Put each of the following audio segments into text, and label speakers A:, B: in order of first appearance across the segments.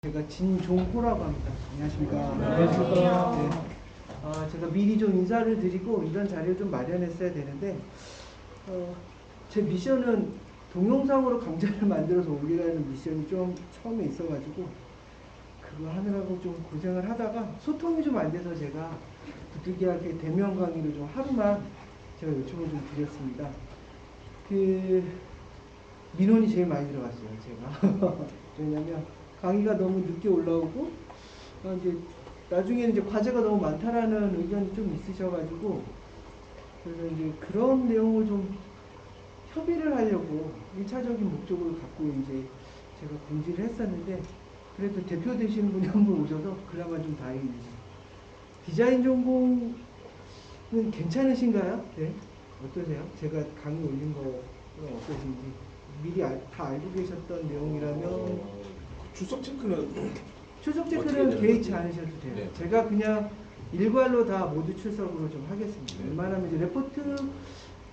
A: 제가 진종호라고 합니다. 안녕하십니까.
B: 안녕하십니까.
A: 네. 제가 미리 좀 인사를 드리고 이런 자리를 좀 마련했어야 되는데 제 미션은 동영상으로 강좌를 만들어서 올리라는 미션이 좀 처음에 있어가지고 그거 하느라고 좀 고생을 하다가 소통이 좀 안 돼서 제가 부득이하게 대면 강의를 좀 하루만 제가 요청을 좀 드렸습니다. 민원이 제일 많이 들어갔어요, 제가. 왜냐면 강의가 너무 늦게 올라오고 이제 나중에는 이제 과제가 너무 많다라는 의견이 좀 있으셔가지고 그래서 이제 그런 내용을 좀 협의를 하려고 1차적인 목적으로 갖고 이제 제가 공지를 했었는데 그래도 대표 되시는 분이 한 분 오셔서 그나마 좀 다행입니다. 디자인 전공은 괜찮으신가요? 네? 어떠세요? 제가 강의 올린 거는 어떠신지 미리 다 알고 계셨던 내용이라면
B: 출석 체크는
A: 개의치 않으셔도 돼요.
B: 네.
A: 제가 그냥 일괄로 다 모두 출석으로 좀 하겠습니다.
B: 네.
A: 웬만하면 이제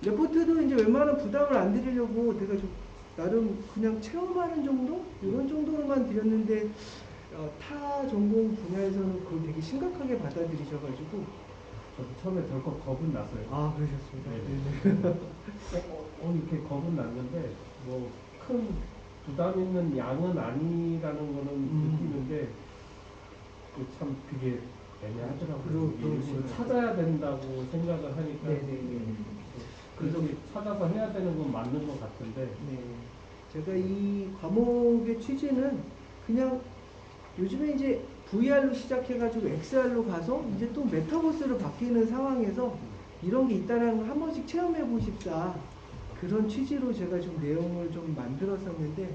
A: 레포트도 이제 웬만하면 부담을 안 드리려고 제가 좀 나름 그냥 체험하는 정도? 이런 정도로만 드렸는데 타 전공 분야에서는 그걸 되게 심각하게 받아들이셔가지고
C: 저도 처음에 덜컥 겁은 났어요.
A: 아 그러셨습니다.
C: 네. 이렇게 겁은 났는데 뭐 큰 부담 있는 양은 아니라는 거는 느끼는데 참 그게 애매하더라고요. 일부러 찾아야 된다고 생각을 하니까 그래서 찾아서 해야 되는 건 맞는 것 같은데
A: 네. 제가 이 과목의 취지는 그냥 요즘에 이제 VR로 시작해가지고 XR로 가서 이제 또 메타버스로 바뀌는 상황에서 이런 게 있다는 걸 한 번씩 체험해 보십사 그런 취지로 제가 좀 내용을 좀 만들었었는데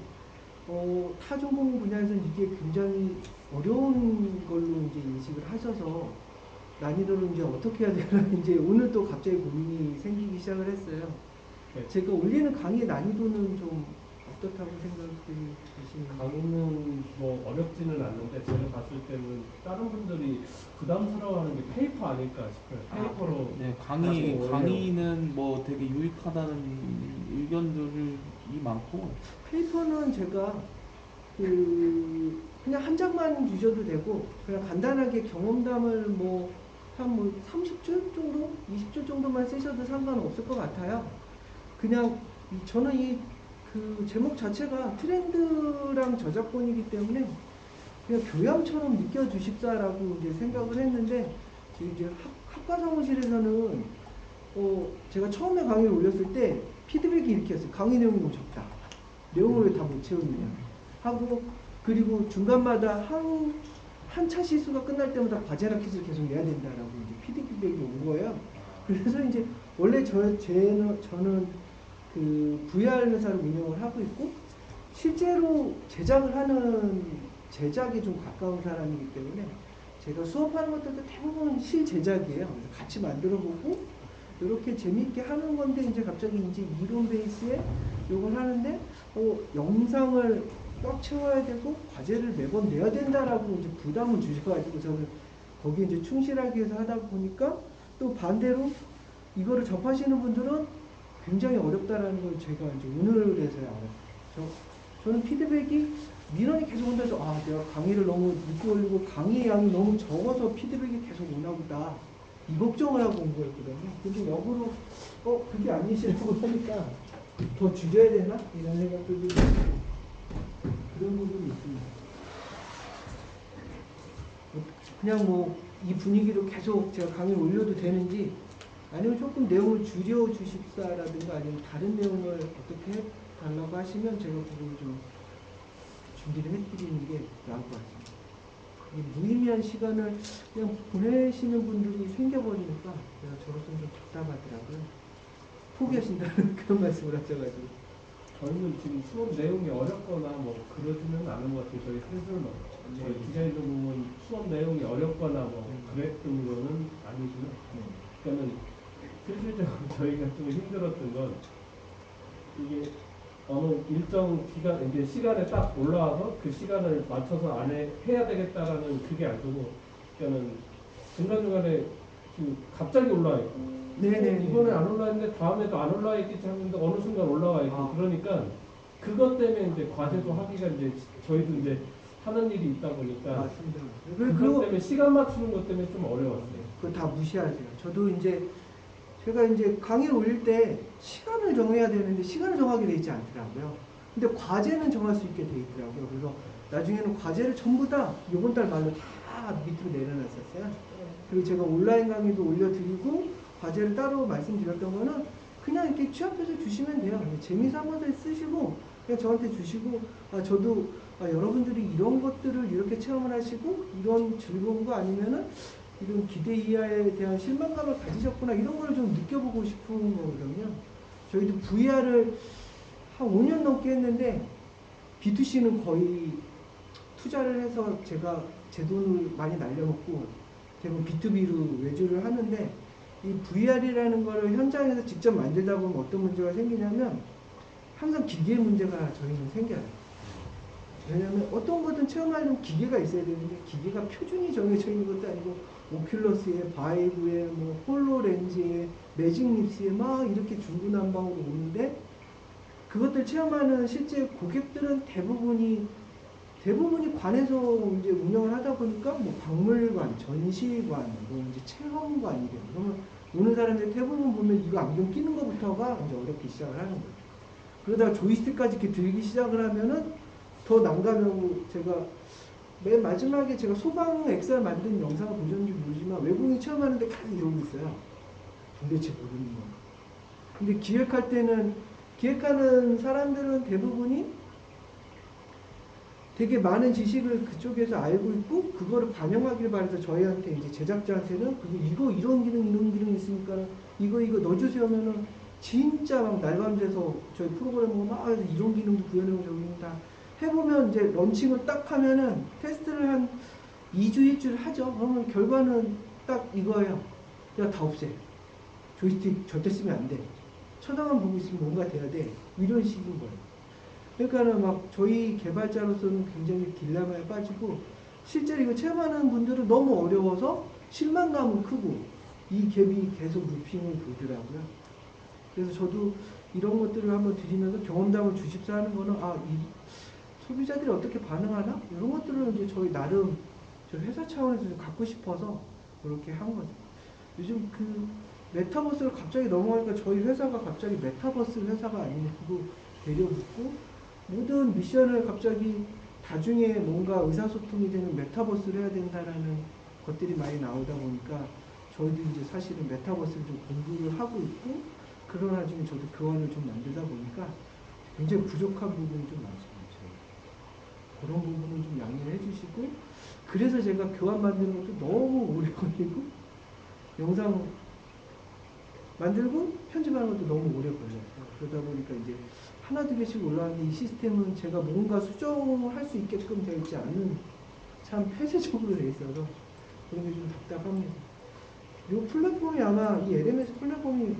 A: 타 전공 분야에서는 이게 굉장히 어려운 걸로 이제 인식을 하셔서 난이도를 이제 어떻게 해야 되나 이제 오늘 또 갑자기 고민이 생기기 시작을 했어요.
C: 네.
A: 제가 올리는 강의 난이도는 좀 어떻다고 생각되시나요?
C: 강의는 뭐 어렵지는 않는데 제가 봤을 때는 다른 분들이 부담스러워하는 게 페이퍼 아닐까 싶어요. 페이퍼로
D: 네,
C: 나중에
D: 강의는 뭐 되게 유익하다는 의견들이 많고,
A: 페이퍼는 제가 그냥 한 장만 주셔도 되고 그냥 간단하게 경험담을 한 30줄 정도, 20줄 정도만 쓰셔도 상관없을 것 같아요. 그냥 저는 그 제목 자체가 트렌드랑 저작권이기 때문에 그냥 교양처럼 느껴주십사라고 이제 생각을 했는데 이제 학과 사무실에서는 제가 처음에 강의를 올렸을 때 피드백이 이렇게 했어요. 강의 내용이 너무 적다. 내용을 왜 다 못 채우느냐 하고 그리고 중간마다 한 차 시수가 끝날 때마다 과제나 퀴즈를 계속 내야 된다라고 이제 피드백이 온 거예요. 그래서 이제 원래 저는 그 VR 회사를 운영을 하고 있고 실제로 제작을 하는 제작에 좀 가까운 사람이기 때문에 제가 수업하는 것들도 대부분 실제작이에요. 그래서 같이 만들어보고 이렇게 재미있게 하는 건데 이제 갑자기 이제 이론 베이스에 이걸 하는데 영상을 꽉 채워야 되고 과제를 매번 내야 된다라고 이제 부담을 주셔가지고 저는 거기에 이제 충실하기 위해서 하다 보니까 또 반대로 이거를 접하시는 분들은 굉장히 어렵다라는 걸 제가 이제 오늘에서야 알았어요. 저는 피드백이 민원이 계속 온다서 내가 강의를 너무 늦게 올리고 강의 양이 너무 적어서 피드백이 계속 오나 보다 이 걱정을 하고 온 거였거든요. 근데 역으로 그게 아니시라고 하니까 더 줄여야 되나? 이런 생각도 좀 그런 부분이 있습니다. 그냥 이 분위기로 계속 제가 강의를 올려도 되는지 아니면 조금 내용을 줄여 주십사라든가 아니면 다른 내용을 어떻게 해달라고 하시면 제가 그걸 좀 준비를 해드리는 게 나을 것 같습니다. 이 무의미한 시간을 그냥 보내시는 분들이 생겨버리니까 제가 저로서는 좀 답답하더라고요. 포기하신다는 그런 말씀을 하셔가지고.
C: 저희는 지금 수업 내용이 어렵거나 뭐 그러지는 않은 것 같아요. 저희 셋은 저희 디자인 전공은 수업 내용이 어렵거나 뭐 그랬던 거는 아니고요. 그러니까는 실질적으로 저희가 좀 힘들었던 건 이게 어느 일정 기간 이제 시간에 딱 올라와서 그 시간을 맞춰서 안에 해야 되겠다라는 그게 아니고 그러니까는 중간중간에 갑자기 올라와 있고
A: 네네.
C: 이번에 안 올라왔는데 다음에도 안 올라와 있겠지 하는데 어느 순간 올라와 있고 그러니까 그것 때문에 이제 과제도 하기가 이제 저희도 이제 하는 일이 있다 보니까
A: 맞습니다.
C: 그것
A: 그리고
C: 때문에 시간 맞추는 것 때문에 좀 어려웠어요.
A: 그거 다 무시하세요. 저도 이제 제가 이제 강의를 올릴 때 시간을 정해야 되는데 시간을 정하게 돼 있지 않더라고요. 근데 과제는 정할 수 있게 돼 있더라고요. 그래서 나중에는 과제를 전부 다 이번 달 말로 다 밑으로 내려놨었어요. 그리고 제가 온라인 강의도 올려드리고 과제를 따로 말씀드렸던 거는 그냥 이렇게 취합해서 주시면 돼요. 재미삼아서 한번 쓰시고 그냥 저한테 주시고 저도 여러분들이 이런 것들을 이렇게 체험을 하시고 이런 즐거움과 아니면은 이런 기대 이하에 대한 실망감을 가지셨구나 이런 걸 좀 느껴보고 싶은 거거든요. 저희도 VR을 한 5년 넘게 했는데 B2C는 거의 투자를 해서 제가 제 돈을 많이 날려먹고 대부분 B2B로 외주를 하는데 이 VR이라는 거를 현장에서 직접 만들다 보면 어떤 문제가 생기냐면 항상 기계 문제가 저희는 생겨요. 왜냐하면 어떤 거든 체험하려면 기계가 있어야 되는데 기계가 표준이 정해져 있는 것도 아니고 오큘러스에 바이브에 뭐 홀로렌즈에 매직립스에 막 이렇게 중구난방으로 오는데 그것들 체험하는 실제 고객들은 대부분이 관에서 이제 운영을 하다 보니까 뭐 박물관, 전시관, 뭐 이제 체험관이래요. 그러면 오는 사람들 대부분 보면 이거 안경 끼는 것부터가 이제 어렵게 시작을 하는 거예요. 그러다가 조이스틱까지 이렇게 들기 시작을 하면은 더 난감하고 제가 맨 마지막에 제가 소방 엑셀 만든 영상을 보셨는지 모르지만 외국인이 체험하는데 계속 이러고 있어요. 도대체 모르는 거. 근데 기획할 때는 기획하는 사람들은 대부분이 되게 많은 지식을 그쪽에서 알고 있고 그거를 반영하길 바라서 저희한테 이제 제작자한테는 이거 이런 기능 있으니까 이거 넣어주세요 하면은 진짜 막 날밤새서 저희 프로그래머가 막 이런 기능도 구현하고 저기 다 해보면 이제 런칭을 딱 하면은 테스트를 한 2주, 1주를 하죠. 그러면 결과는 딱 이거예요. 야, 다 없애. 조이스틱 절대 쓰면 안 돼. 쳐다만 보고 있으면 뭔가 돼야 돼. 이런 식인 거예요. 그러니까는 막 저희 개발자로서는 굉장히 딜레마에 빠지고 실제로 이거 체험하는 분들은 너무 어려워서 실망감은 크고 이 갭이 계속 루핑을 돌더라고요. 그래서 저도 이런 것들을 한번 드리면서 경험담을 주십사 하는 거는 이 소비자들이 어떻게 반응하나? 이런 것들을 이제 저희 나름 저 회사 차원에서 좀 갖고 싶어서 그렇게 한 거죠. 요즘 그 메타버스를 갑자기 넘어가니까 저희 회사가 갑자기 메타버스 회사가 아니고 데려붙고 모든 미션을 갑자기 나중에 뭔가 의사소통이 되는 메타버스를 해야 된다라는 것들이 많이 나오다 보니까 저희도 이제 사실은 메타버스를 좀 공부를 하고 있고 그런 와중에 저도 교환을 좀 만들다 보니까 굉장히 부족한 부분이 좀 많습니다. 그런 부분은 좀 양해를 해주시고 그래서 제가 교환 만드는 것도 너무 오래 걸리고 영상 만들고 편집하는 것도 너무 오래 걸려요. 그러다 보니까 이제 하나 두 개씩 올라왔는데 이 시스템은 제가 뭔가 수정할 수 있게끔 되어 있지 않는 참 폐쇄적으로 되어 있어서 그런 게 좀 답답합니다. 이 플랫폼이 아마 이 LMS 플랫폼이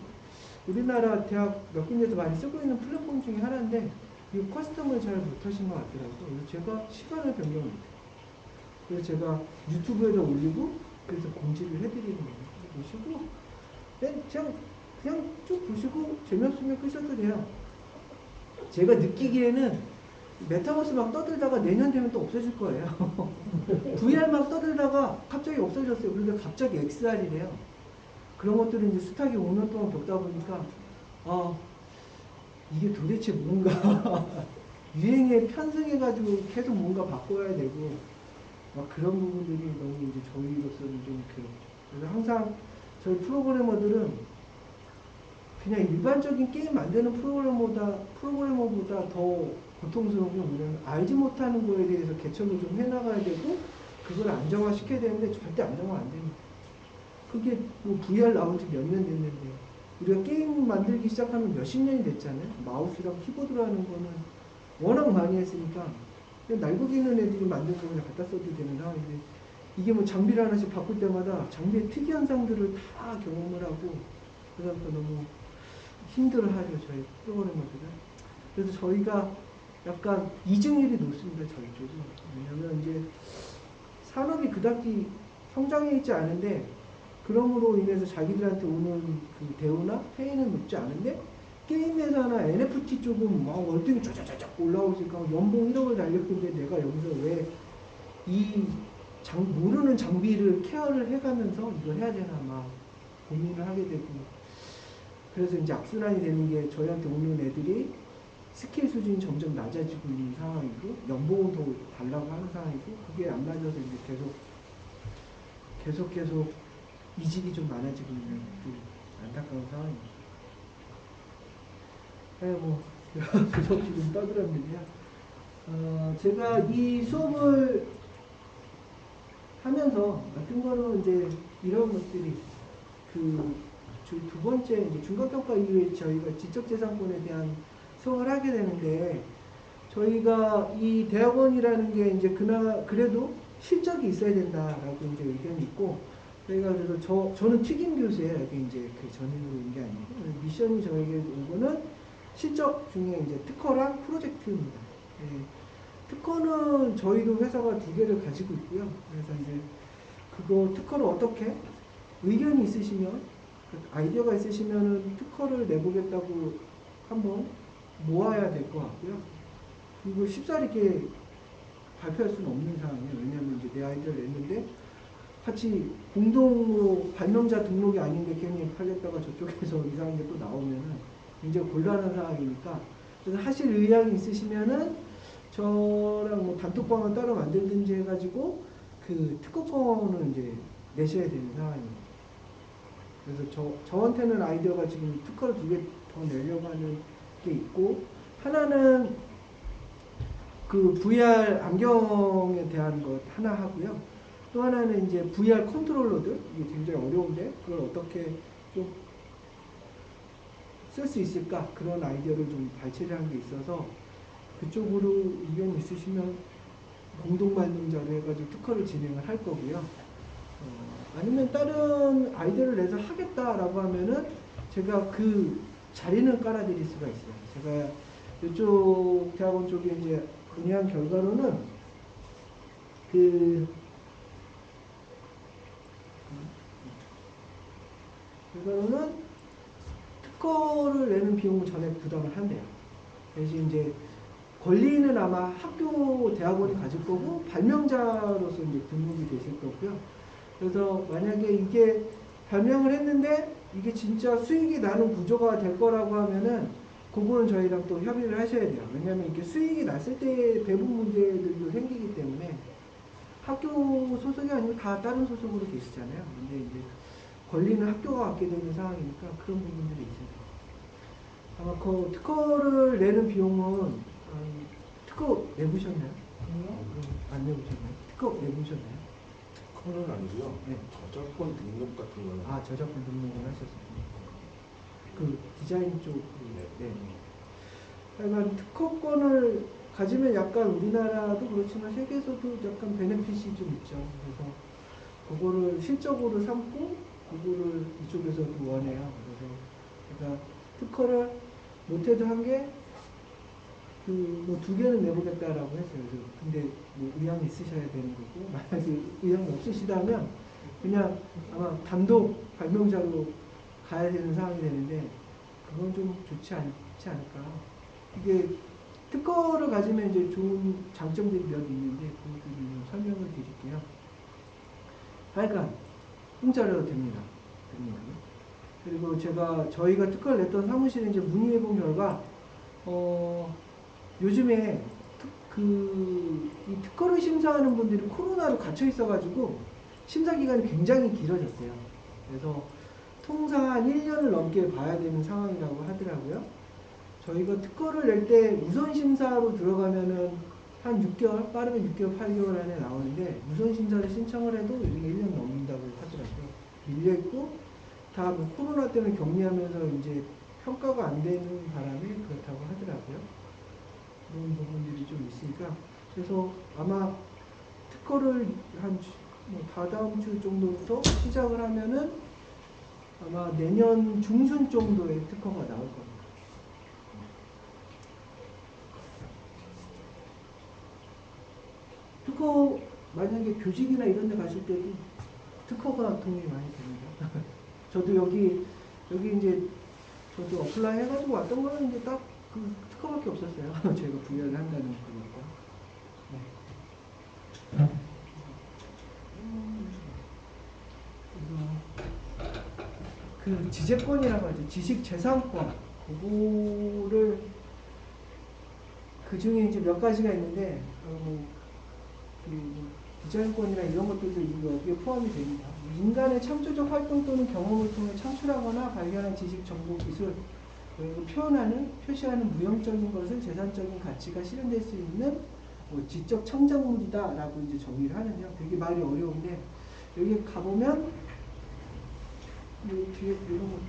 A: 우리나라 대학 몇 군데서 많이 쓰고 있는 플랫폼 중에 하나인데 이 커스텀을 잘 못하신 것 같더라고요. 그래서 제가 시간을 변경합니다. 그래서 제가 유튜브에다 올리고 그래서 공지를 해드리는 거예요. 보시고 그냥 쭉 보시고 재미없으면 끄셔도 돼요. 제가 느끼기에는 메타버스 막 떠들다가 내년 되면 또 없어질 거예요. VR 막 떠들다가 갑자기 없어졌어요. 그런데 갑자기 XR이래요. 그런 것들은 이제 숱하게 5년 동안 겪다 보니까 이게 도대체 뭔가 유행에 편승해가지고 계속 뭔가 바꿔야 되고 막 그런 부분들이 너무 이제 저희로서는 좀 괴롭죠. 그래서 항상 저희 프로그래머들은 그냥 일반적인 게임 만드는 프로그래머보다 더 고통스러운 게 뭐냐면 알지 못하는 거에 대해서 개척을 좀 해나가야 되고 그걸 안정화시켜야 되는데 절대 안정화 안 됩니다. 그게 뭐 VR 나온 지 몇 년 됐는데 우리가 게임 만들기 시작하면 몇십 년이 됐잖아요. 마우스랑 키보드로 하는 거는 워낙 많이 했으니까 그냥 날고기 있는 애들이 만든 거 그냥 갖다 써도 되는 상황인데 이게 뭐 장비를 하나씩 바꿀 때마다 장비의 특이 현상들을 다 경험을 하고 그러다 보니까 너무 힘들어하죠. 저희 프로그래머들은. 그래서 저희가 약간 이직률이 높습니다. 저희 쪽은. 왜냐면 이제 산업이 그다지 성장해 있지 않은데 그럼으로 인해서 자기들한테 오는 그 대우나 페이는 높지 않은데 게임 회사나 NFT 쪽은 막 월등히 쫙쫙쫙 올라오니까 연봉 1억을 달렸는데 내가 여기서 왜 모르는 장비를 케어를 해가면서 이걸 해야 되나 막 고민을 하게 되고, 그래서 이제 악순환이 되는 게 저희한테 오는 애들이 스킬 수준이 점점 낮아지고 있는 상황이고 연봉은 더 달라고 하는 상황이고, 그게 안 맞아서 이제 계속 이직이 좀 많아지고 있는 좀 안타까운 상황입니다. 아이고 부족히 좀 떠들었는데요. 제가 이 수업을 하면서 같은 거는 이제 이런 것들이 두 번째 이제 중간평가 이후에 저희가 지적재산권에 대한 수업을 하게 되는데, 저희가 이 대학원이라는 게 이제 그래도 실적이 있어야 된다라고 이제 의견이 있고, 저희가 그래서 저는 튀김 교수예요. 여기 이제 그 전인으로 온 게 아니고, 미션이 저에게 온 거는 실적 중에 이제 특허랑 프로젝트입니다. 예. 특허는 저희도 회사가 2개를 가지고 있고요. 그래서 이제 그거 특허를 어떻게 의견이 있으시면, 아이디어가 있으시면은 특허를 내보겠다고 한번 모아야 될 것 같고요. 이거 쉽사리 이렇게 발표할 수는 없는 상황이에요. 왜냐하면 이제 내 아이디어를 냈는데 같이 공동으로 발명자 등록이 아닌데 괜히 팔렸다가 저쪽에서 이상한 게 또 나오면은 굉장히 곤란한 상황이니까, 그래서 하실 의향이 있으시면은 저랑 뭐 단톡방을 따로 만들든지 해가지고 그 특허권을 이제 내셔야 되는 상황입니다. 그래서 저한테는 아이디어가 지금 특허를 2개 더 내려고 하는 게 있고, 하나는 그 VR 안경에 대한 것 하나 하고요. 또 하나는 이제 VR 컨트롤러들, 이게 굉장히 어려운데 그걸 어떻게 좀 쓸 수 있을까, 그런 아이디어를 좀 발췌를 한 게 있어서 그쪽으로 의견 있으시면 공동 발명자로 해가지고 특허를 진행을 할 거고요. 아니면 다른 아이디어를 내서 하겠다라고 하면은 제가 그 자리는 깔아드릴 수가 있어요. 제가 이쪽 대학원 쪽에 이제 논의한 결과로는 특허를 내는 비용을 전액 부담을 한대요. 대신 이제 권리는 아마 학교 대학원이 가질 거고 발명자로서 이제 등록이 되실 거고요. 그래서 만약에 이게 발명을 했는데 이게 진짜 수익이 나는 구조가 될 거라고 하면은 그거는 저희랑 또 협의를 하셔야 돼요. 왜냐하면 이게 수익이 났을 때 배분 문제들도 생기기 때문에, 학교 소속이 아니고 다 다른 소속으로 계시잖아요. 근데 이제 권리는 학교가 갖게 되는 상황이니까 그런 부분들이 있어요. 아마 그 특허를 내는 비용은 특허 내보셨나요? 안 내보셨나요? 특허 내보셨나요?
B: 그거는 아니고요.
A: 네.
B: 저작권 등록 같은 거는.
A: 저작권 등록을 하셨습니다. 그 디자인 쪽. 네. 그러니까 특허권을 가지면 약간 우리나라도 그렇지만 세계에서도 약간 베네핏이 좀 있죠. 그래서 그거를 실적으로 삼고 그거를 이쪽에서도 원해요. 그래서 제가 특허를 못해도 한 게 뭐 2개는 내보겠다라고 했어요. 그래서 근데 뭐 의향이 있으셔야 되는 거고, 만약에 의향이 없으시다면 그냥 아마 단독 발명자로 가야 되는 상황이 되는데, 그건 좀 좋지 않지 않을까. 이게 특허를 가지면 이제 좋은 장점들이 몇 있는데 그것도 좀 설명을 드릴게요. 하여간 공짜로 됩니다. 그리고 저희가 특허를 냈던 사무실에 이제 문의해 본 결과, 요즘에 이 특허를 심사하는 분들이 코로나로 갇혀 있어가지고 심사 기간이 굉장히 길어졌어요. 그래서 통상 한 1년을 넘게 봐야 되는 상황이라고 하더라고요. 저희가 특허를 낼 때 우선 심사로 들어가면은 한 6개월, 빠르면 6개월, 8개월 안에 나오는데, 우선 심사를 신청을 해도 이게 1년 넘는다고 하더라고요. 밀려있고, 다 뭐 코로나 때문에 격리하면서 이제 평가가 안 되는 바람에 그렇다고 하더라고요. 그런 부분들이 좀 있으니까, 그래서 아마 특허를 다다음 주 정도부터 시작을 하면은 아마 내년 중순 정도에 특허가 나올 겁니다. 특허 만약에 교직이나 이런 데 가실 때도 특허가 도움이 많이 됩니다. 저도 여기 이제 저도 어플라이 해가지고 왔던 거는 이제 딱 그 특허밖에 없었어요. 제가 VR을 한다는 그거니까. 네. 그 지재권이라고 하죠. 지식재산권. 그거를 그 중에 이제 몇 가지가 있는데 그 디자인권이나 이런 것들도 여기에 포함이 됩니다. 인간의 창조적 활동 또는 경험을 통해 창출하거나 발견한 지식, 정보, 기술, 그리고 표현하는, 표시하는 무형적인 것을 재산적인 가치가 실현될 수 있는 지적 창작물이다라고 이제 정의를 하는데요. 되게 말이 어려운데 여기 가보면 이 뒤에 이런 거,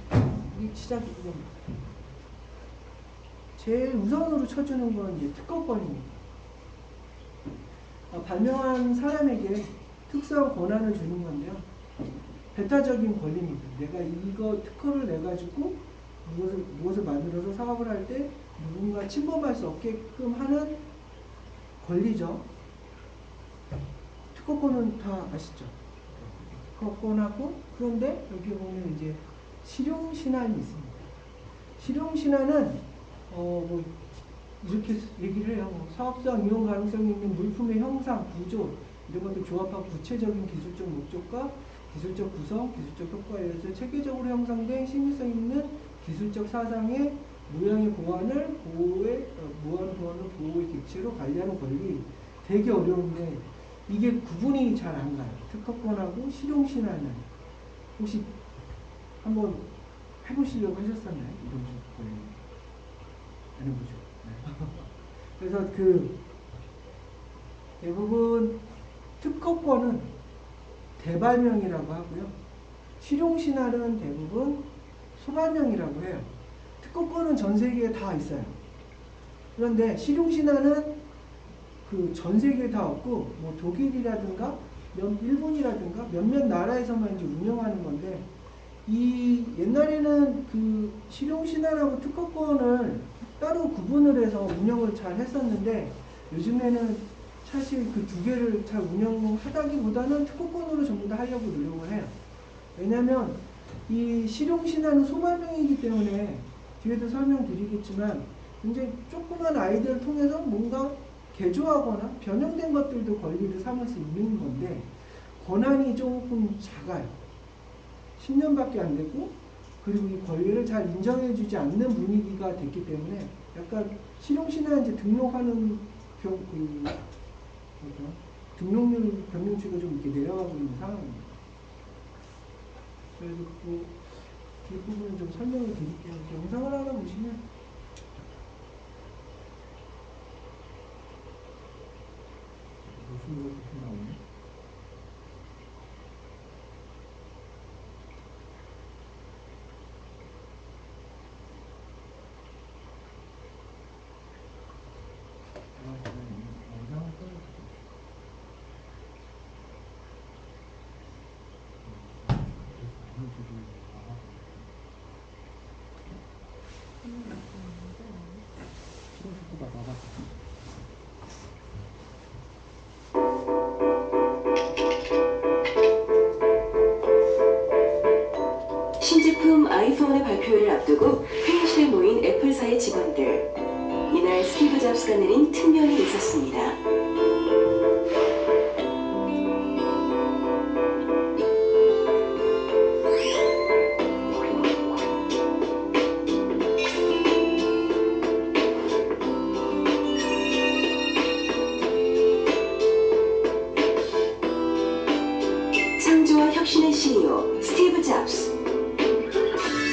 A: 이 시작이 이건 제일 우선으로 쳐주는 건 이제 특허권입니다. 발명한 사람에게 특수한 권한을 주는 건데요. 배타적인 권리입니다. 내가 이거 특허를 내가지고 무엇을 만들어서 사업을 할 때 누군가 침범할 수 없게끔 하는 권리죠. 특허권은 다 아시죠? 특허권하고, 그런데 여기 보면 이제 실용신안이 있습니다. 실용신안은 뭐 이렇게 얘기를 해요. 사업상 이용 가능성이 있는 물품의 형상, 구조 이런 것들 조합하고 구체적인 기술적 목적과 기술적 구성, 기술적 효과에 의해서 체계적으로 형성된 신규성 있는 기술적 사상의 모양의 보완을 보호의 객체로 관리하는 권리. 되게 어려운데 이게 구분이 잘 안 가요. 특허권하고 실용신안은. 혹시 한번 해보시려고 하셨었나요? 이런 권리 안 해보죠. 그래서 그 대부분 특허권은 대발명이라고 하고요. 실용신안은 대부분 소발명이라고 해요. 특허권은 전 세계에 다 있어요. 그런데 실용신안은 그 전 세계에 다 없고 뭐 독일이라든가 일본이라든가 몇몇 나라에서만 이제 운영하는 건데 이 옛날에는 그 실용신안하고 특허권을 따로 구분을 해서 운영을 잘 했었는데 요즘에는 사실 그 두 개를 잘 운영하다기보다는 특허권으로 전부 다 하려고 노력을 해요. 왜냐하면 이 실용신안은 소발명이기 때문에 뒤에도 설명드리겠지만 굉장히 조그만 아이디어를 통해서 뭔가 개조하거나 변형된 것들도 권리를 삼을 수 있는 건데 권한이 조금 작아요. 10년밖에 안 되고 그리고 이 권리를 잘 인정해주지 않는 분위기가 됐기 때문에 약간 실용신안 이제 등록하는 등록률 변동치가 좀 이렇게 내려가고 있는 상황입니다. 그래서 그 뒷부분을 좀 설명을 드릴게요. 영상을 하나 보시면
B: 무슨 거 이렇게 나오네?
A: 영상을 꺼내주세요.
D: 실용신고가 나가지고.
E: 신제품 아이폰의 발표를 앞두고 회의실에 모인 애플사의 직원들. 이날 스티브 잡스가 내린 특명이 있었습니다. 창조와 혁신의 CEO 스티브 잡스.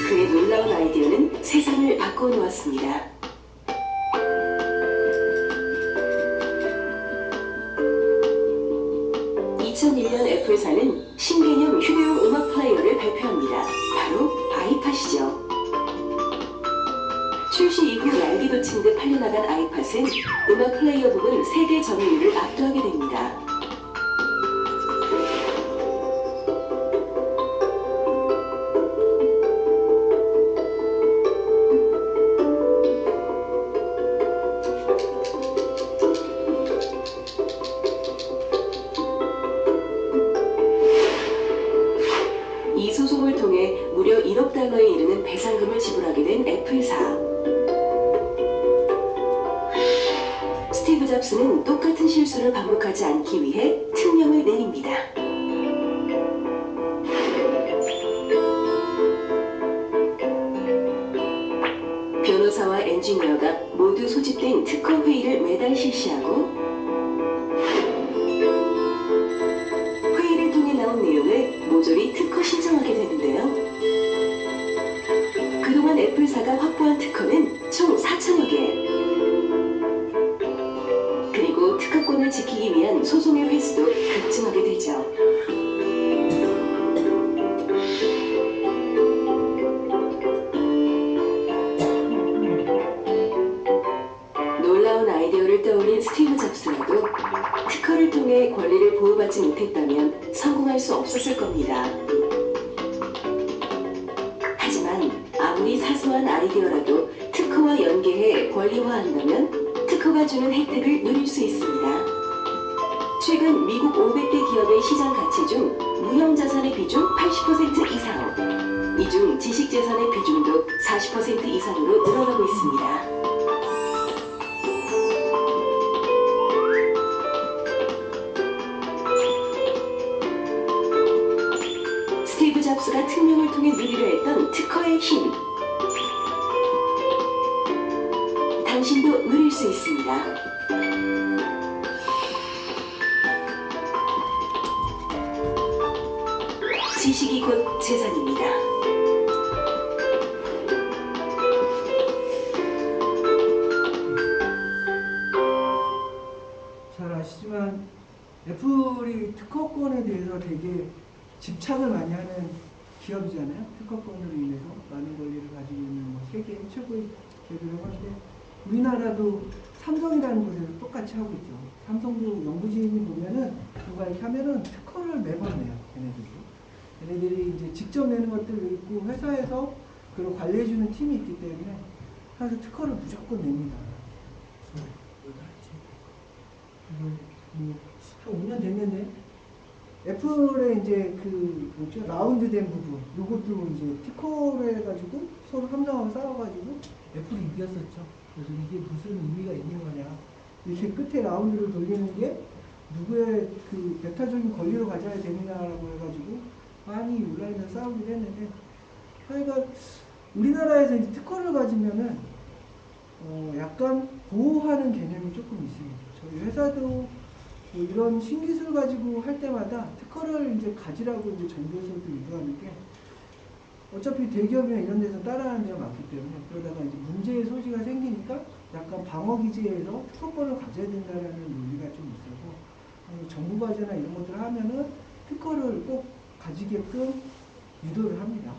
E: 그의 놀라운 아이디어는 세상을 바꿔놓았습니다. 2001년 애플사는 신개념 휴대용 음악 플레이어를 발표합니다. 바로 아이팟이죠. 출시 이후 날개도친 듯 팔려나간 아이팟은 음악 플레이어 부분 세계 점유율을 압도하게 됩니다. 이 소송을 통해 무려 1억 달러에 이르는 배상금을 지불하게 된 애플사. 스티브 잡스는 똑같은 실수를 반복하지 않기 위해 특명을 내립니다. 엔지니어가 모두 소집된 특허 회의를 매달 실시하고 회의를 통해 나온 내용을 모조리 특허 신청하게 되는데요. 그동안 애플사가 확보한 특허는 총 4천여 개. 그리고 특허권을 지키기 위한 소송의 횟수도 급증하게 되죠. 놀라운 아이디어를 떠올린 스티브 잡스라도 특허를 통해 권리를 보호받지 못했다면 성공할 수 없었을 겁니다. 하지만 아무리 사소한 아이디어라도 특허와 연계해 권리화한다면 특허가 주는 혜택을 누릴 수 있습니다. 최근 미국 500대 기업의 시장 가치 중 무형자산의 비중 80% 이상, 이 중 지식재산의 비중도 40% 이상으로 늘어나고 있습니다. 스티브 잡스가 특명을 통해 누리려 했던 특허의 힘, 당신도 누릴 수 있습니다. 지식이 곧 재산입니다.
A: 잘 아시지만 애플이 특허권에 대해서 되게 집착을 많이 하는 기업이잖아요. 특허권으로 인해서 많은 권리를 가지고 있는 세계 최고의 기업이라고 하는데 우리나라도 삼성이라는 곳에서 똑같이 하고 있죠. 삼성도 연구진이 보면은 누가 이렇게 하면은 특허를 매번 내요. 얘네들이 이제 직접 내는 것들도 있고 회사에서 그걸 관리해주는 팀이 있기 때문에 그래서 특허를 무조건 냅니다. 한 5년 됐는데 애플의 이제 그 뭐죠 라운드된 부분 요것도 이제 특허를 해가지고 서로 삼성하고 싸워가지고 애플이 이겼었죠. 그래서 이게 무슨 의미가 있는 거냐 이렇게 끝에 라운드를 돌리는 게 누구의 그 배타적인 권리를 가져야 되느냐라고 해가지고 많이 온라인에서 싸우기도 했는데 하여간 우리나라에서 이제 특허를 가지면은 약간 보호하는 개념이 조금 있습니다. 저희 회사도 뭐 이런 신기술 가지고 할 때마다 특허를 이제 가지라고 이제 정부에서도 유도하는 게 어차피 대기업이나 이런 데서 따라하는 데가 많기 때문에 그러다가 이제 문제의 소지가 생기니까 약간 방어 기제에서 특허권을 가져야 된다는 논리가 좀 있어서 정부 과제나 이런 것들을 하면은 특허를 꼭 가지게끔 유도를 합니다.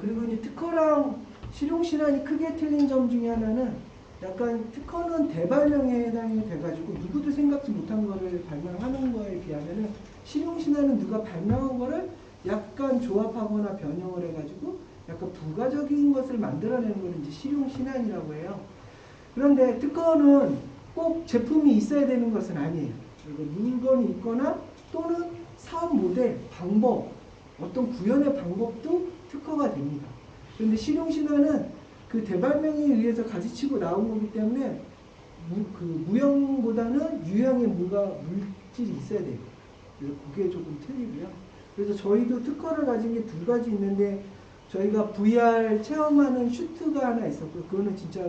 A: 그리고 이제 특허랑 실용신안이 크게 틀린 점 중에 하나는 약간 특허는 대발명에 해당이 돼가지고 누구도 생각지 못한 거를 발명하는 거에 비하면은 실용신안은 누가 발명한 거를 약간 조합하거나 변형을 해가지고 약간 부가적인 것을 만들어내는 걸 이제 실용신안이라고 해요. 그런데 특허는 꼭 제품이 있어야 되는 것은 아니에요. 그리고 물건이 있거나 또는 사업 모델, 방법, 어떤 구현의 방법도 특허가 됩니다. 그런데 실용신안은 그 대발명에 의해서 가지치고 나온 거기 때문에 무형보다는 유형의 뭔가 물질이 있어야 돼요. 그래서 그게 조금 틀리고요. 그래서 저희도 특허를 가진 게 두 가지 있는데 저희가 VR 체험하는 슈트가 하나 있었고 그거는 진짜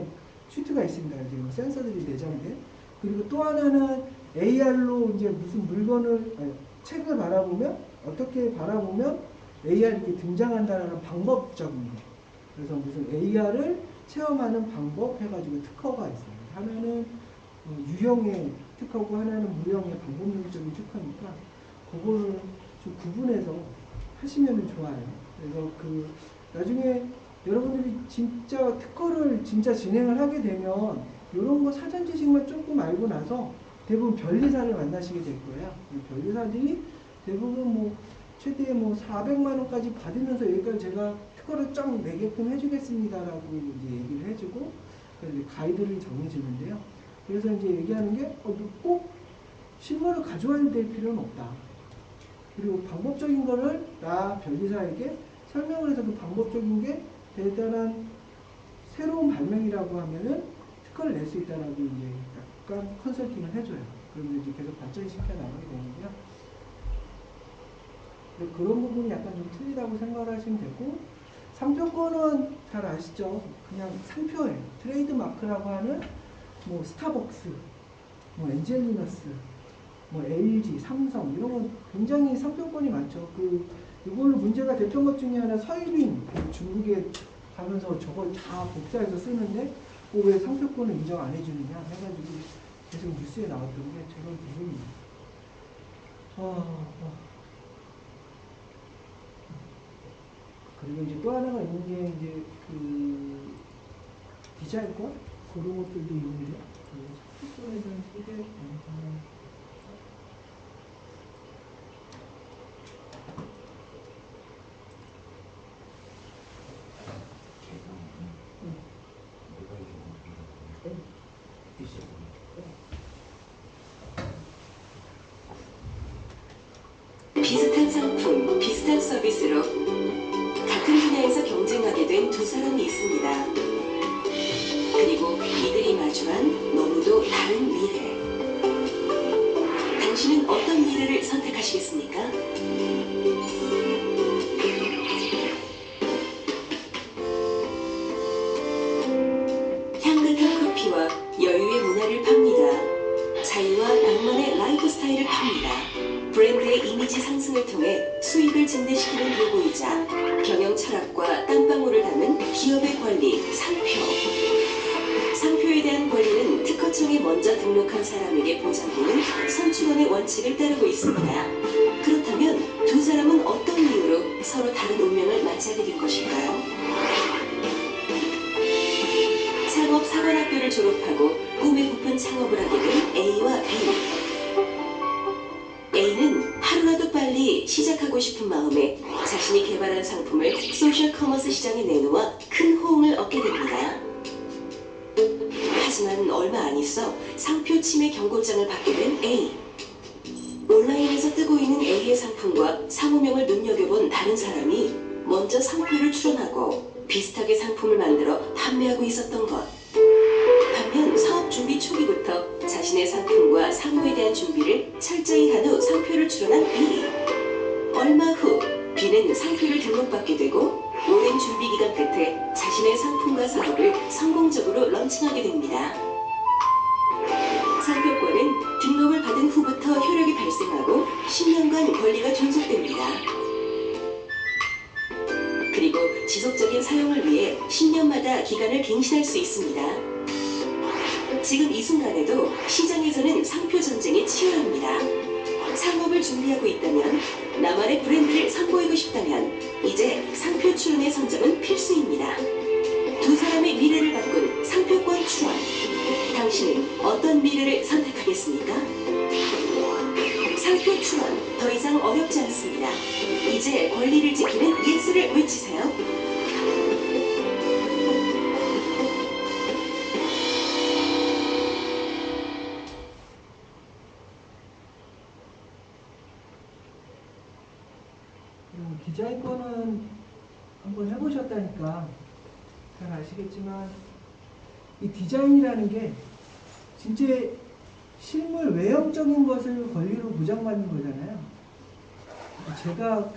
A: 슈트가 있습니다. 지금 센서들이 내장된. 그리고 또 하나는 AR로 이제 무슨 물건을 책을 바라보면 어떻게 바라보면 AR이 등장한다는 방법적인 거. 그래서 무슨 AR을 체험하는 방법 해가지고 특허가 있어요. 하나는 유형의 특허고 하나는 무형의 방법론적인 특허니까 그거를 좀 구분해서 하시면 좋아요. 그래서 그 나중에 여러분들이 진짜 특허를 진짜 진행을 하게 되면 이런 거 사전 지식만 조금 알고 나서 대부분 변리사를 만나시게 될 거예요. 변리사들이 대부분 뭐 최대 뭐 400만 원까지 받으면서 여기까지 제가 특허를 쫙 내게끔 해주겠습니다라고 이제 얘기를 해주고 그래서 가이드를 정해주는데요. 그래서 이제 얘기하는 게 꼭 실물을 가져와야 될 필요는 없다. 그리고 방법적인 거를 나 변리사에게 설명을 해서 그 방법적인 게 대단한 새로운 발명이라고 하면은 특허를 낼 수 있다라고 이제 약간 컨설팅을 해줘요. 그러면 이제 계속 발전시켜 나가게 되는데요. 근데 그런 부분이 약간 좀 틀리다고 생각을 하시면 되고, 상표권은 잘 아시죠? 그냥 상표예요. 트레이드 마크라고 하는 뭐 스타벅스, 뭐 엔젤리너스, 뭐 LG, 삼성 이런 건 굉장히 상표권이 많죠. 이걸로 문제가 됐던 것 중에 하나 서유빈 중국에 가면서 저걸 다 복사해서 쓰는데 왜 상표권을 인정 안 해주느냐 해가지고 계속 뉴스에 나왔던 게 저런 부분입니다. 그리고 이제 또 하나가 있는 게 이제 디자인권 그런 것들도 있는데 상표권에 대한 소개
E: 비슷한 상품, 비슷한 서비스로 같은 분야에서 경쟁하게 된 두 사람이 있습니다. 그리고 이들이 마주한 너무도 다른 미래. 당신은 어떤 미래를 선택하시겠습니까? 향긋한 커피와 여유의 문화를 팝니다. 자유와 낭만의 라이프 스타일을 팝니다. 브랜드의 이미지 상승을 통해 수익을 증대시키는 도구이자 경영 철학과 땀방울을 담은 기업의 권리, 상표. 상표에 대한 권리는 특허청에 먼저 등록한 사람에게 보장되는 선출원의 원칙을 따르고 있습니다. 그렇다면 두 사람은 어떤 이유로 서로 다른 운명을 맞이하게 된 것일까요? 창업사관학교를 졸업하고 꿈에 부푼 창업을 하게 된 A와 B. A는 하루라도 빨리 시작하고 싶은 마음에 자신이 개발한 상품을 소셜 커머스 시장에 내놓아 큰 호응을 얻게 됩니다. 하지만 얼마 안 있어 상표 침해 경고장을 받게 된 A. 온라인에서 뜨고 있는 A의 상품과 상호명을 눈여겨본 다른 사람이 먼저 상표를 출원하고 비슷하게 상품을 만들어 판매하고 있었던 것. 반면 사업 준비 초기부터 자신의 상품과 상호에 대한 준비를 철저히 한 후 상표를 출원한 B. 얼마 후 B는 상표를 등록받게 되고 오랜 준비 기간 끝에 자신의 상품과 사업을 성공적으로 런칭하게 됩니다. 상표권은 등록을 받은 후부터 효력이 발생하고 10년간 권리가 존속됩니다. 그리고 지속적인 사용을 위해 10년마다 기간을 갱신할 수 있습니다. 지금 이 순간에도 시장에서는 상표 전쟁이 치열합니다. 상업을 준비하고 있다면, 나만의 브랜드를 선보이고 싶다면 이제 상표 출원의 선정은 필수입니다. 두 사람의 미래를 바꾼 상표권 출원. 당신은 어떤 미래를 선택하겠습니까? 상표 출원, 더 이상 어렵지 않습니다. 이제 권리를 지키는 예스를 외치세요.
A: 디자인권은 한번 해보셨다니까 잘 아시겠지만 이 디자인이라는 게 진짜 실물 외형적인 것을 권리로 보장받는 거잖아요. 제가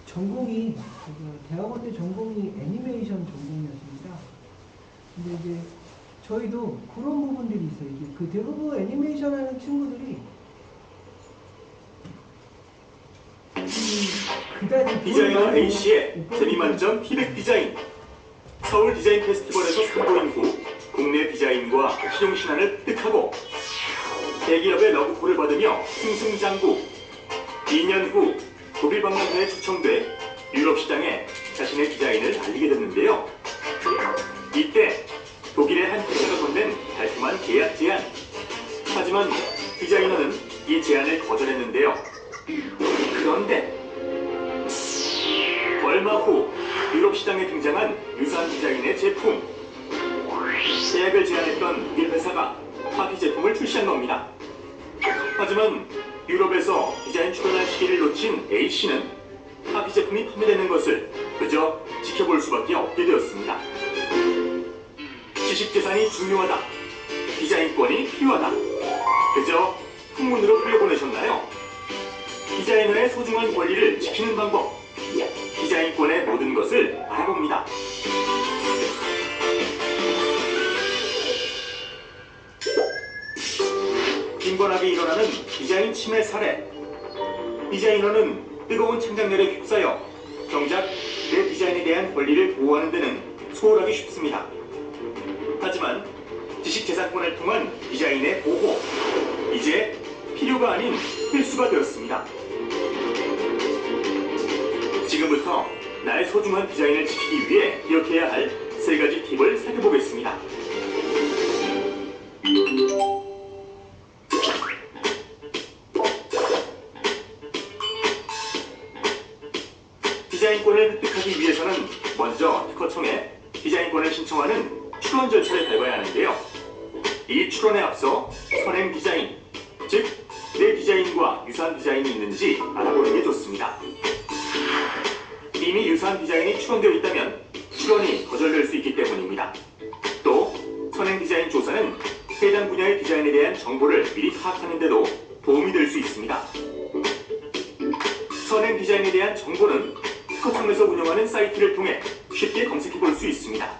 A: 전공이 대학원 때 전공이 애니메이션 전공이었습니다. 근데 이제 저희도 그런 부분들이 있어요. 이게 대부분 애니메이션 하는 친구들이
F: 디자이너 A씨의 재미만점 피백 디자인. 서울 디자인 페스티벌에서 선보인 후 국내 디자인과 실용 신안을 획득하고 대기업의 러브콜을 받으며 승승장구. 2년 후 독일 박람회에 초청돼 유럽 시장에 자신의 디자인을 알리게 됐는데요. 이때 독일의 한 회사가 건넨 달콤한 계약 제안. 하지만 디자이너는 이 제안을 거절했는데요. 그런데 얼마 후 유럽 시장에 등장한 유사한 디자인의 제품. 계약을 제안했던 독일 회사가 파티 제품을 출시한 겁니다. 하지만 유럽에서 디자인 출원할 시기를 놓친 A씨는 파티 제품이 판매되는 것을 그저 지켜볼 수밖에 없게 되었습니다. 지식재산이 중요하다. 디자인권이 필요하다. 그저 풍문으로 흘려보내셨나요? 디자이너의 소중한 권리를 지키는 방법, 디자인권의 모든 것을 알아봅니다. 빈번하게 일어나는 디자인 침해 사례. 디자이너는 뜨거운 창작열에 휩싸여 정작 내 디자인에 대한 권리를 보호하는 데는 소홀하기 쉽습니다. 하지만 지식재산권을 통한 디자인의 보호, 이제 필요가 아닌 필수가 되었습니다. 지금부터 나의 소중한 디자인을 지키기 위해 기억해야 할 3가지 팁을 살펴보겠습니다. 디자인권을 획득하기 위해서는 먼저 특허청에 디자인권을 신청하는 출원 절차를 밟아야 하는데요. 이 출원에 앞서 선행 디자인, 즉 내 디자인과 유사한 디자인이 있는지 알아보는 게 좋습니다. 이미 유사한 디자인이 출원되어 있다면 출원이 거절될 수 있기 때문입니다. 또 선행 디자인 조사는 해당 분야의 디자인에 대한 정보를 미리 파악하는 데도 도움이 될 수 있습니다. 선행 디자인에 대한 정보는 특허청에서 운영하는 사이트를 통해 쉽게 검색해 볼 수 있습니다.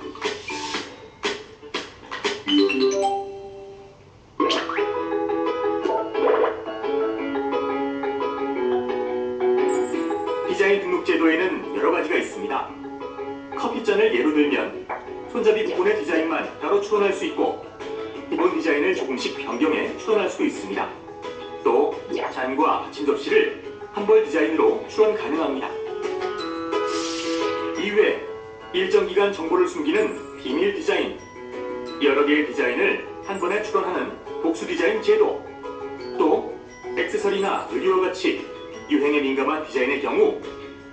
F: 디자인 등록 제도에는 여러 가지가 있습니다. 커피잔을 예로 들면 손잡이 부분의 디자인만 따로 출원할 수 있고 기본 디자인을 조금씩 변경해 출원할 수도 있습니다. 또 잔과 받침 접시를 한 벌 디자인으로 출원 가능합니다. 이외 일정 기간 정보를 숨기는 비밀 디자인, 여러 개의 디자인을 한 번에 출원하는 복수 디자인 제도, 또 액세서리나 의류와 같이 유행에 민감한 디자인의 경우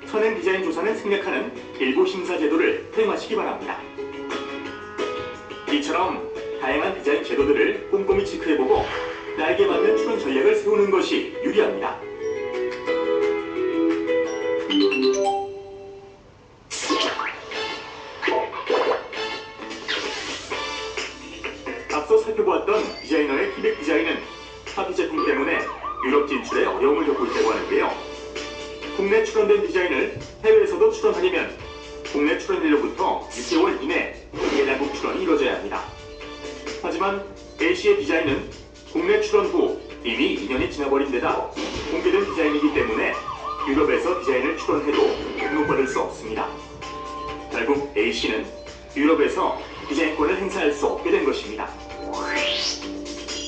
F: 선행 디자인 조사는 생략하는 일부 심사 제도를 사용하시기 바랍니다. 이처럼 다양한 디자인 제도들을 꼼꼼히 체크해보고 나에게 맞는 출원 전략을 세우는 것이 유리합니다. 앞서 살펴보았던 디자이너의 티백 디자인은 카피 제품 때문에 유럽 진출에 어려움을 겪고 있다고 하는데요. 국내 출원된 디자인을 해외에서도 출원하려면 국내 출원일로부터 6개월 이내 해당국 출원이 이루어져야 합니다. 하지만 A씨의 디자인은 국내 출원 후 이미 2년이 지나버린 데다 공개된 디자인이기 때문에 유럽에서 디자인을 출원해도 등록받을 수 없습니다. 결국 A씨는 유럽에서 디자인권을 행사할 수 없게 된 것입니다.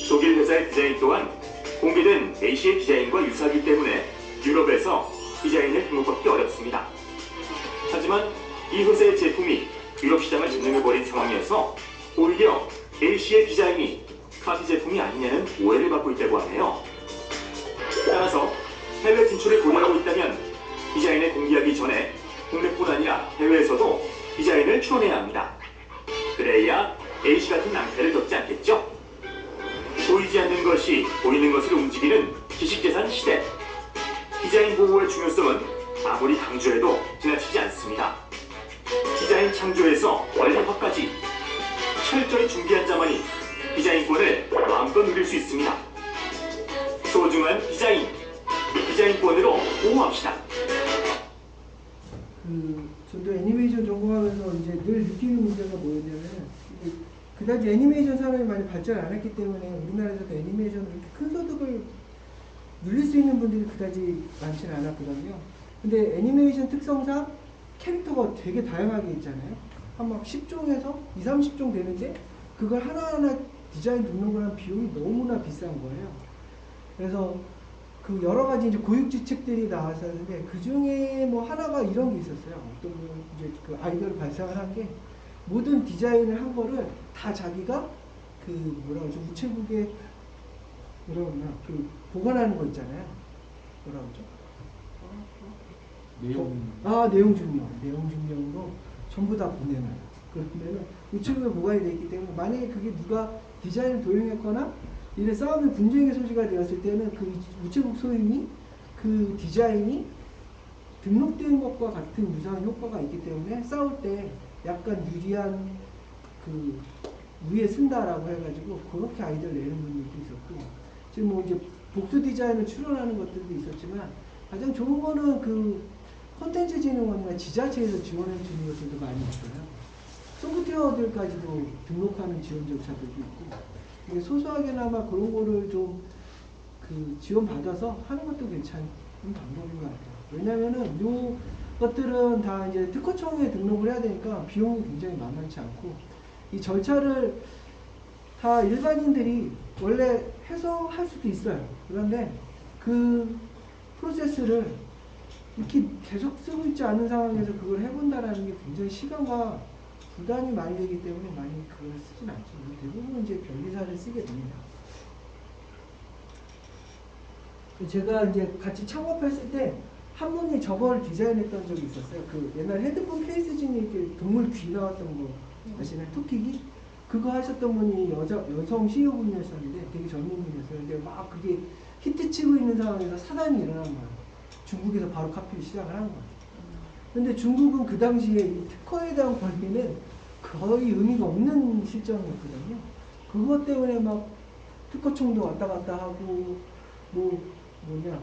F: 독일 회사의 디자인 또한 공개된 A씨의 디자인과 유사하기 때문에 유럽에서 디자인을 등록받기 어렵습니다. 하지만 이 회사의 제품이 유럽 시장을 점령해버린 상황이어서 오히려 A씨의 디자인이 카피 제품이 아니냐는 오해를 받고 있다고 하네요. 따라서 해외 진출을 고려하고 있다면 디자인을 공개하기 전에 국내뿐 아니라 해외에서도 디자인을 출원해야 합니다. 그래야 A씨 같은 낭패를 겪지 않겠죠? 보이지 않는 것이 보이는 것을 움직이는 지식재산 시대. 디자인 보호의 중요성은 아무리 강조해도 지나치지 않습니다. 디자인 창조에서 원리화까지 철저히 준비한 자만이 디자인권을 마음껏 누릴 수 있습니다. 소중한 디자인, 디자인권으로 보호합시다.
A: 저도 애니메이션 전공하면서 이제 늘 느끼는 문제가 뭐였냐면 그다지 애니메이션 산업이 많이 발전 안 했기 때문에 우리나라에서도 애니메이션으로 이렇게 큰 소득을 누릴 수 있는 분들이 그다지 많지는 않았거든요. 근데 애니메이션 특성상 캐릭터가 되게 다양하게 있잖아요. 한 막 10종에서 20, 30종 되는데 그걸 하나하나 디자인 등록을 한 비용이 너무나 비싼 거예요. 그래서 그 여러 가지 이제 고육지책들이 나왔었는데 그 중에 뭐 하나가 이런 게 있었어요. 어떤 분 이제 그 아이디어를 발상을 한 게 모든 디자인을 한 거를 다 자기가 그 뭐라 그러죠? 우체국에 뭐라 그러나 그 보관하는 거 있잖아요. 뭐라 그러죠? 내용 증명으로 전부 다 보내놔요. 그러면은 우체국에 보관이 되어 있기 때문에 만약에 그게 누가 디자인을 도용했거나 이래 싸움의 분쟁의 소지가 되었을 때는 그 우체국 소임이 그 디자인이 등록된 것과 같은 유사한 효과가 있기 때문에 싸울 때 약간 유리한 그 위에 쓴다라고 해가지고 그렇게 아이디어를 내는 분들도 있었고 지금 뭐 이제 복수 디자인을 추론하는 것들도 있었지만 가장 좋은 거는 그 콘텐츠진흥원이나 지자체에서 지원해 주는 것들도 많이 있어요. 소프트웨어들까지도 등록하는 지원 절차들도 있고 이게 소소하게나마 그런 거를 좀 그 지원받아서 하는 것도 괜찮은 방법인 것 같아요. 왜냐면은 요 것들은 다 이제 특허청에 등록을 해야 되니까 비용이 굉장히 만만치 않고 이 절차를 다 일반인들이 원래 해서 할 수도 있어요. 그런데 그 프로세스를 이렇게 계속 쓰고 있지 않은 상황에서 그걸 해본다라는 게 굉장히 시간과 부담이 많이 되기 때문에 많이 그걸 쓰진 않죠. 대부분 이제 변리사를 쓰게 됩니다. 제가 이제 같이 창업했을 때 한 분이 저걸 디자인했던 적이 있었어요. 그 옛날 헤드폰 케이스진이 이렇게 동물 귀 나왔던 거 아시나요? 토끼기? 그거 하셨던 분이 여성 CEO분이었는데 되게 젊은 분이었어요. 근데 막 그게 히트치고 있는 상황에서 사단이 일어난 거예요. 중국에서 바로 카피를 시작을 한 거예요. 근데 중국은 그 당시에 이 특허에 대한 권리는 거의 의미가 없는 실정이었거든요. 그것 때문에 막 특허청도 왔다 갔다 하고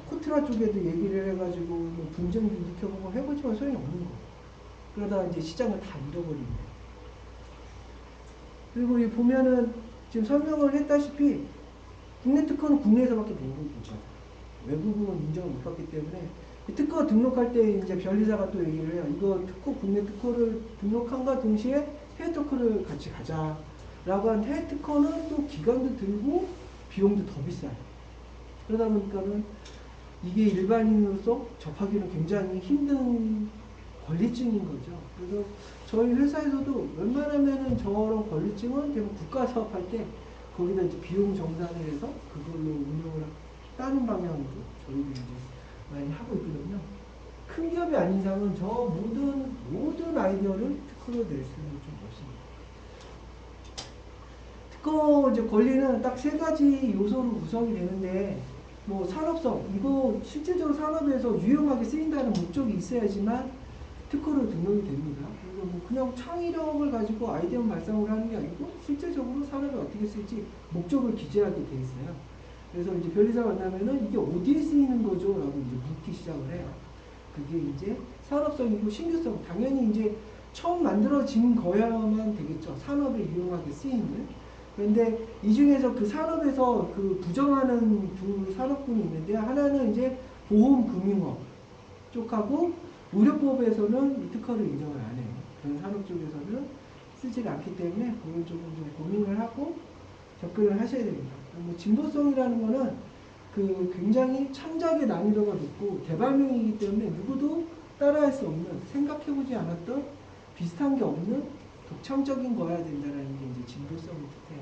A: 코트라 쪽에도 얘기를 해가지고 뭐 분쟁도 일으켜보고 해보지만 소용이 없는 거. 그러다가 이제 시장을 다 잃어버린 거예요. 그리고 이 보면은 지금 설명을 했다시피 국내 특허는 국내에서밖에 못 보죠. 외국은 인정을 못 받기 때문에 특허 등록할 때 이제 변리사가 또 얘기를 해요. 이거 국내 특허를 등록한과 동시에 해외 특허를 같이 가자라고 한 해외 특허는 또 기간도 들고 비용도 더 비싸요. 그러다 보니까는 이게 일반인으로서 접하기는 굉장히 힘든 권리증인 거죠. 그래서 저희 회사에서도 웬만하면은 저런 권리증은 대부분 국가 사업할 때 거기다 이제 비용 정산을 해서 그걸로 운영을 따는 방향으로 저희도 이제 많이 하고 있거든요. 큰 기업이 아닌 이상은 저 모든 아이디어를 특허로 낼 수는 좀 없습니다. 특허 이제 권리는 딱 3가지 요소로 구성이 되는데 뭐 산업성, 이거 실질적으로 산업에서 유용하게 쓰인다는 목적이 있어야지만 특허로 등록이 됩니다. 그리고 뭐 그냥 창의력을 가지고 아이디어 발상을 하는 게 아니고 실제적으로 산업에 어떻게 쓸지 목적을 기재하게 돼 있어요. 그래서 이제 변리사가 만나면은 이게 어디에 쓰이는 거죠? 라고 이제 묻기 시작을 해요. 그게 이제 산업성이고 신규성, 당연히 이제 처음 만들어진 거야만 되겠죠. 산업에 유용하게 쓰이는. 그런데 이 중에서 그 산업에서 그 부정하는 두 산업군이 있는데 하나는 이제 보험금융업 쪽하고 의료법에서는 이 특허를 인정을 안 해요. 그런 산업 쪽에서는 쓰지 않기 때문에 그걸 조금 좀 고민을 하고 접근을 하셔야 됩니다. 뭐 진보성이라는 거는 그 굉장히 창작의 난이도가 높고 대발명이기 때문에 누구도 따라할 수 없는, 생각해보지 않았던 비슷한 게 없는 독창적인 거여야 된다는 게 이제 진보성을 뜻해요.